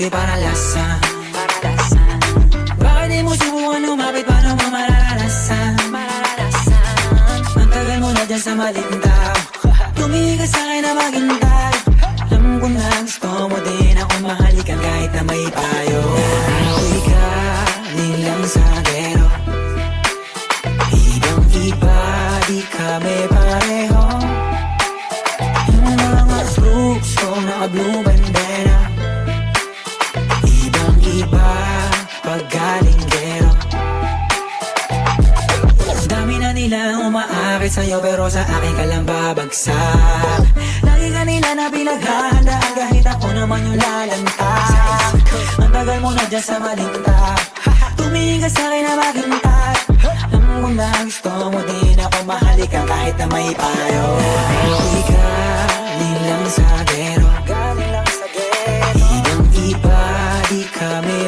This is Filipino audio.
whisky para lasang. Bakit di mo subukan lumapit, paano mo mararanasan? Ang tagal mo na dyan sa maling tao, tumingin ka sa'kin na maghintay. Alam ko na gusto mo din ako mahalikan kahit na may payo. Ako'y galing lang sa gero, ibang iba, di kami pareho. Yung mga fruits ko naka-blue bandera, ibang iba pag galing gero. Dami na nilang umaakit sa'yo pero sa akin ka lang babagsak. Lagi ka nila na pinaghahandaan kahit ako naman yung lalantad. Ang tagal mo na dyan sa maling tao, tumingin ka sa'kin na maghintay. Alam ko na gusto mo din ako mahalikan kahit na may payo. Ako'y galing lang sa gero, ibang iba, di kami